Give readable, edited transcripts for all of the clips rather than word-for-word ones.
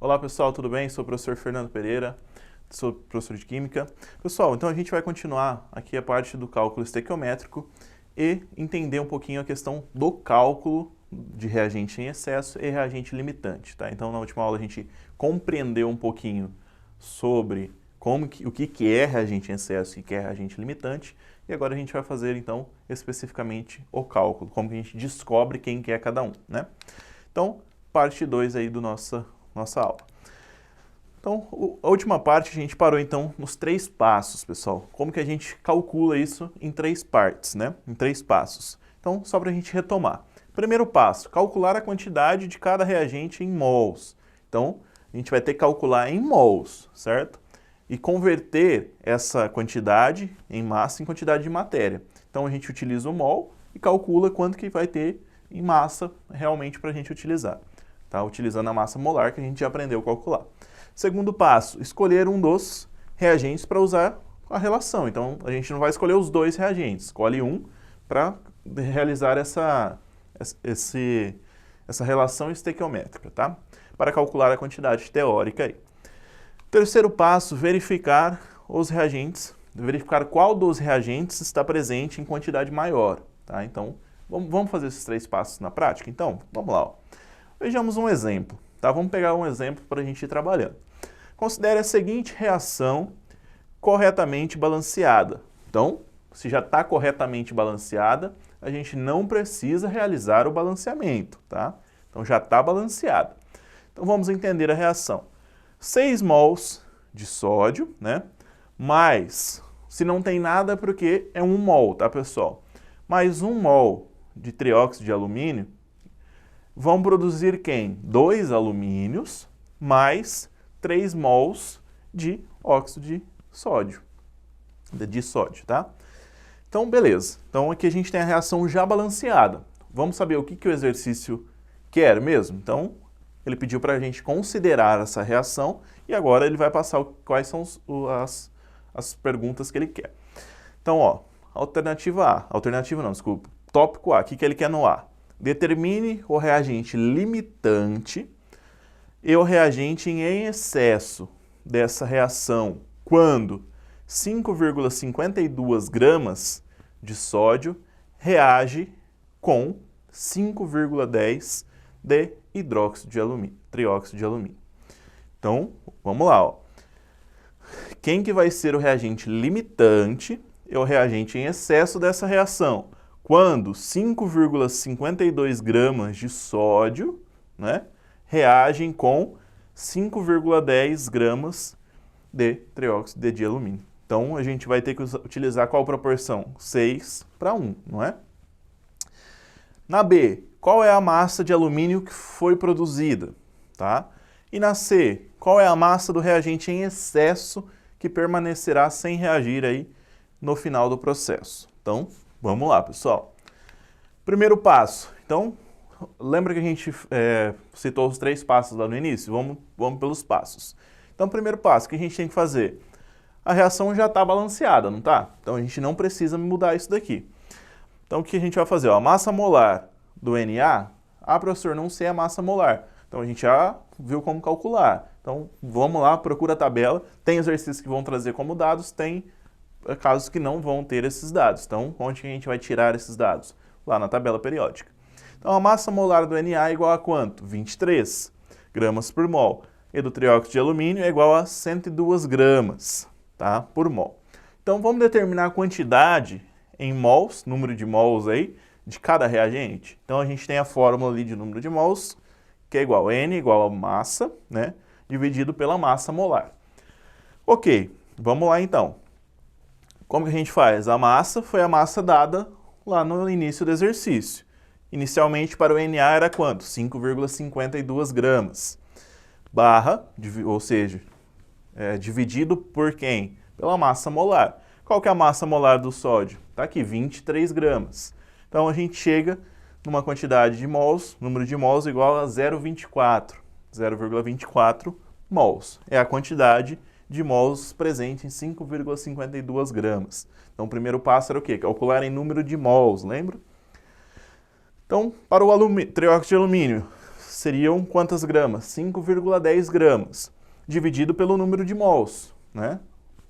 Olá pessoal, tudo bem? Sou o professor Fernando Pereira, sou professor de Química. Pessoal, então a gente vai continuar aqui a parte do cálculo estequiométrico e entender um pouquinho a questão do cálculo de reagente em excesso e reagente limitante, tá? Então na última aula a gente compreendeu um pouquinho sobre o que é reagente em excesso e o que é reagente limitante, e agora a gente vai fazer então especificamente o cálculo, como que a gente descobre quem que é cada um, né? Então, parte 2 aí do nossa aula. Então, a última parte a gente parou então nos 3 passos, pessoal. Como que a gente calcula isso em 3 partes, né? Em 3 passos. Então, só para a gente retomar. Primeiro passo, calcular a quantidade de cada reagente em mols. Então, a gente vai ter que calcular em mols, certo? E converter essa quantidade em massa em quantidade de matéria. Então, a gente utiliza o mol e calcula quanto que vai ter em massa realmente para a gente utilizar. Tá? Utilizando a massa molar que a gente já aprendeu a calcular. Segundo passo, escolher um dos reagentes para usar a relação. Então, a gente não vai escolher os 2 reagentes, escolhe um para realizar essa relação estequiométrica, tá? Para calcular a quantidade teórica aí. Terceiro passo, verificar os reagentes, verificar qual dos reagentes está presente em quantidade maior, tá? Então, vamos fazer esses 3 passos na prática? Então, vamos lá, ó. Vejamos um exemplo, tá? Vamos pegar um exemplo para a gente ir trabalhando. Considere a seguinte reação corretamente balanceada. Então, se já está corretamente balanceada, a gente não precisa realizar o balanceamento, tá? Então, já está balanceada. Então, vamos entender a reação. 6 mols de sódio, né? Mais, se não tem nada, porque é 1 mol, tá, pessoal? Mais 1 mol de trióxido de alumínio, vão produzir quem? 2 alumínios mais 3 mols de óxido de sódio, tá? Então, beleza. Então, aqui a gente tem a reação já balanceada. Vamos saber o que o exercício quer mesmo? Então, ele pediu para a gente considerar essa reação e agora ele vai passar quais são as perguntas que ele quer. Então, ó, tópico A, o que ele quer no A? Determine o reagente limitante e o reagente em excesso dessa reação quando 5,52 gramas de sódio reage com 5,10 de hidróxido de alumínio, trióxido de alumínio. Então, vamos lá, ó. Quem que vai ser o reagente limitante e o reagente em excesso dessa reação? Quando 5,52 gramas de sódio, né, reagem com 5,10 gramas de trióxido de alumínio. Então, a gente vai ter que utilizar qual proporção? 6 para 1, não é? Na B, qual é a massa de alumínio que foi produzida? Tá? E na C, qual é a massa do reagente em excesso que permanecerá sem reagir aí no final do processo? Então, vamos lá, pessoal. Primeiro passo. Então, lembra que a gente citou os 3 passos lá no início? Vamos pelos passos. Então, primeiro passo, o que a gente tem que fazer? A reação já está balanceada, não está? Então, a gente não precisa mudar isso daqui. Então, o que a gente vai fazer? Ó, a massa molar do Na, professor, não sei a massa molar. Então, a gente já viu como calcular. Então, vamos lá, procura a tabela. Tem exercícios que vão trazer como dados, tem casos que não vão ter esses dados. Então, onde que a gente vai tirar esses dados? Lá na tabela periódica. Então, a massa molar do Na é igual a quanto? 23 gramas por mol. E do trióxido de alumínio é igual a 102 gramas, tá? Por mol. Então, vamos determinar a quantidade em mols, número de mols aí, de cada reagente. Então, a gente tem a fórmula ali de número de mols, que é igual a N igual a massa, né? Dividido pela massa molar. Ok, vamos lá então. Como que a gente faz? A massa foi a massa dada lá no início do exercício. Inicialmente, para o Na era quanto? 5,52 gramas. Barra, ou seja, dividido por quem? Pela massa molar. Qual que é a massa molar do sódio? Está aqui, 23 gramas. Então, a gente chega numa quantidade de mols, número de mols igual a 0,24, 0,24 mols. É a quantidade de mols presente em 5,52 gramas. Então, o primeiro passo era o quê? Calcular em número de mols, lembra? Então, para o trióxido de alumínio, seriam quantas gramas? 5,10 gramas, dividido pelo número de mols, né?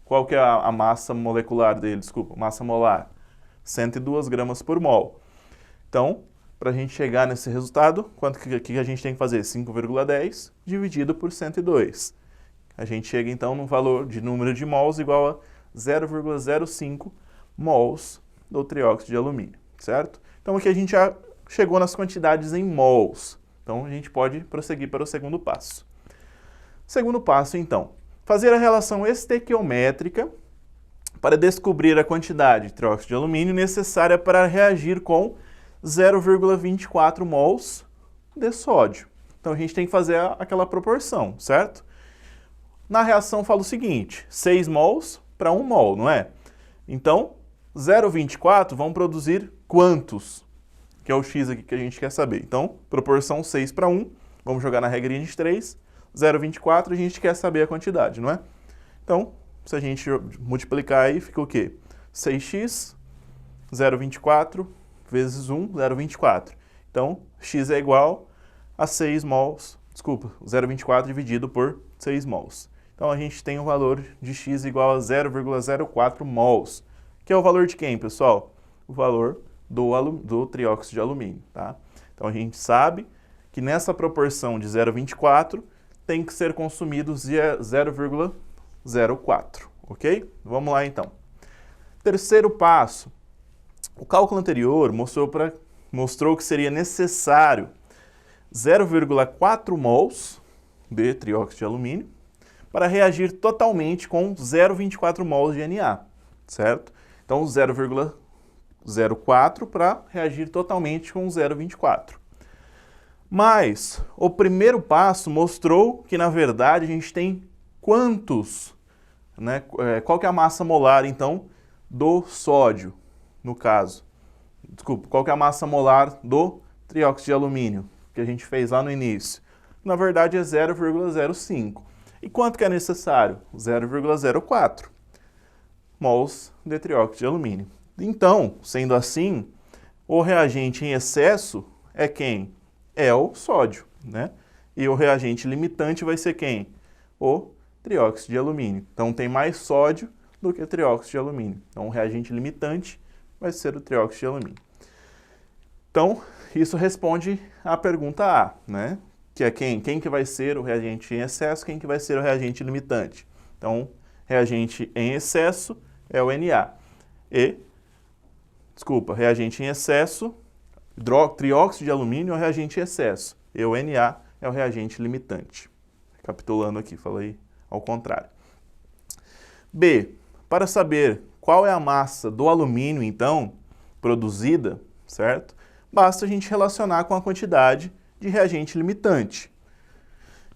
Qual que é a massa molecular dele? Desculpa, massa molar. 102 gramas por mol. Então, para a gente chegar nesse resultado, quanto que a gente tem que fazer? 5,10 dividido por 102. A gente chega, então, num valor de número de mols igual a 0,05 mols do trióxido de alumínio, certo? Então, aqui a gente já chegou nas quantidades em mols. Então, a gente pode prosseguir para o segundo passo. Segundo passo, então, fazer a relação estequiométrica para descobrir a quantidade de trióxido de alumínio necessária para reagir com 0,24 mols de sódio. Então, a gente tem que fazer aquela proporção, certo? Na reação fala o seguinte, 6 mols para 1 mol, não é? Então, 0,24 vão produzir quantos? Que é o x aqui que a gente quer saber. Então, proporção 6 para 1, vamos jogar na regrinha de 3, 0,24 a gente quer saber a quantidade, não é? Então, se a gente multiplicar aí, fica o quê? 6x, 0,24 vezes 1, 0,24. Então, x é igual a 6 mols, desculpa, 0,24 dividido por 6 mols. Então, a gente tem o valor de x igual a 0,04 mols, que é o valor de quem, pessoal? O valor do trióxido de alumínio, tá? Então, a gente sabe que nessa proporção de 0,24 tem que ser consumido 0,04, ok? Vamos lá, então. Terceiro passo. O cálculo anterior mostrou que seria necessário 0,4 mols de trióxido de alumínio para reagir totalmente com 0,24 mols de Na, certo? Então, 0,04 para reagir totalmente com 0,24. Mas o primeiro passo mostrou que, na verdade, a gente tem quantos, né? Qual que é a massa molar, então, do sódio, no caso? Desculpa, qual que é a massa molar do trióxido de alumínio, que a gente fez lá no início? Na verdade, é 0,05. E quanto que é necessário? 0,04 mols de trióxido de alumínio. Então, sendo assim, o reagente em excesso é quem? É o sódio, né? E o reagente limitante vai ser quem? O trióxido de alumínio. Então, tem mais sódio do que trióxido de alumínio. Então, o reagente limitante vai ser o trióxido de alumínio. Então, isso responde à pergunta A, né? Que é quem? Quem que vai ser o reagente em excesso, quem que vai ser o reagente limitante. Então, reagente em excesso é o Na. Reagente em excesso, trióxido de alumínio é o reagente em excesso. E o Na é o reagente limitante. Recapitulando aqui, falei ao contrário. B. Para saber qual é a massa do alumínio, então, produzida, certo? Basta a gente relacionar com a quantidade de reagente limitante.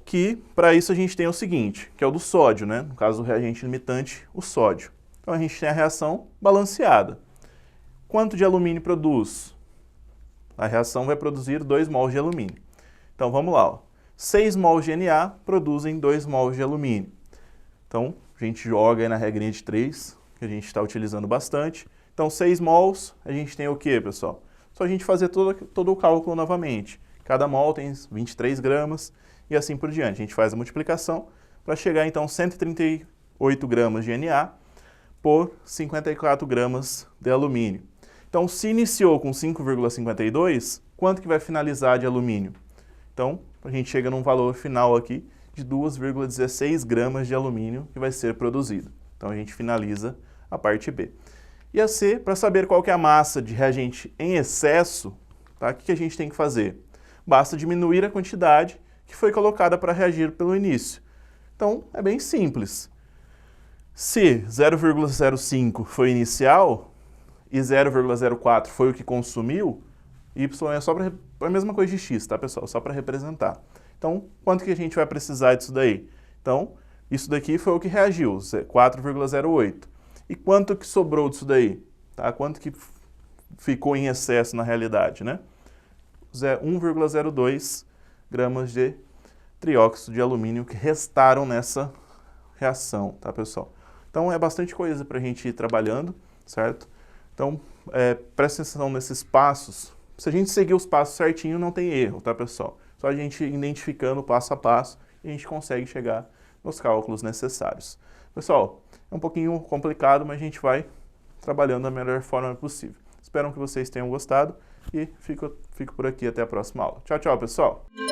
Que, para isso, a gente tem o seguinte, que é o do sódio, né? No caso do reagente limitante, o sódio. Então, a gente tem a reação balanceada. Quanto de alumínio produz? A reação vai produzir 2 mols de alumínio. Então, vamos lá. Ó. 6 mols de Na produzem 2 mols de alumínio. Então, a gente joga aí na regrinha de 3, que a gente está utilizando bastante. Então, 6 mols, a gente tem o quê, pessoal? Só a gente fazer todo o cálculo novamente. Cada mol tem 23 gramas e assim por diante. A gente faz a multiplicação para chegar, então, a 138 gramas de Na por 54 gramas de alumínio. Então, se iniciou com 5,52, quanto que vai finalizar de alumínio? Então, a gente chega num valor final aqui de 2,16 gramas de alumínio que vai ser produzido. Então, a gente finaliza a parte B. E a C, para saber qual que é a massa de reagente em excesso, tá? O que a gente tem que fazer? Basta diminuir a quantidade que foi colocada para reagir pelo início. Então, é bem simples. Se 0,05 foi inicial e 0,04 foi o que consumiu, Y é só para a mesma coisa de X, tá, pessoal? Só para representar. Então, quanto que a gente vai precisar disso daí? Então, isso daqui foi o que reagiu, 4,08. E quanto que sobrou disso daí? Tá? Quanto que ficou em excesso na realidade, né? 1,02 gramas de trióxido de alumínio que restaram nessa reação, tá, pessoal? Então é bastante coisa para a gente ir trabalhando, certo? Então presta atenção nesses passos. Se a gente seguir os passos certinho, não tem erro, tá, pessoal? Só a gente identificando passo a passo e a gente consegue chegar nos cálculos necessários. Pessoal, é um pouquinho complicado, mas a gente vai trabalhando da melhor forma possível. Espero que vocês tenham gostado e fico por aqui até a próxima aula. Tchau, tchau, pessoal!